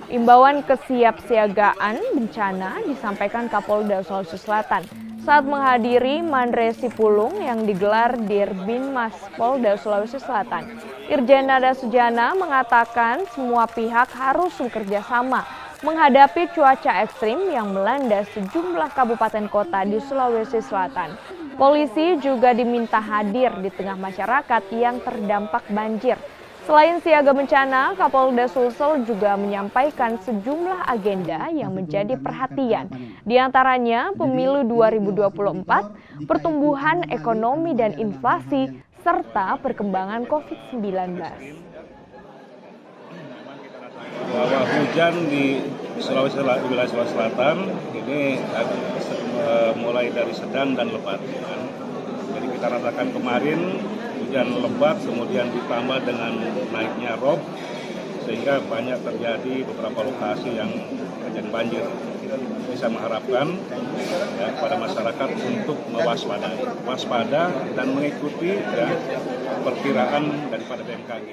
Imbauan kesiapsiagaan bencana disampaikan Kapolda Sulawesi Selatan saat menghadiri Mandre Sipulung yang digelar Dirbinmas Polda Sulawesi Selatan. Irjen Nada Sujana mengatakan semua pihak harus bekerja sama menghadapi cuaca ekstrim yang melanda sejumlah kabupaten kota di Sulawesi Selatan. Polisi juga diminta hadir di tengah masyarakat yang terdampak banjir. Selain siaga bencana, Kapolda Sulsel juga menyampaikan sejumlah agenda yang menjadi perhatian. Di antaranya pemilu 2024, pertumbuhan ekonomi dan inflasi, serta perkembangan COVID-19. Bahwa hujan di wilayah Sulawesi Selatan ini mulai dari sedang dan lebat. Jadi kita rasakan kemarin hujan lebat kemudian ditambah dengan naiknya rob sehingga banyak terjadi beberapa lokasi yang terjadi banjir. Bisa mengharapkan kepada masyarakat untuk waspada dan mengikuti perkiraan daripada BMKG.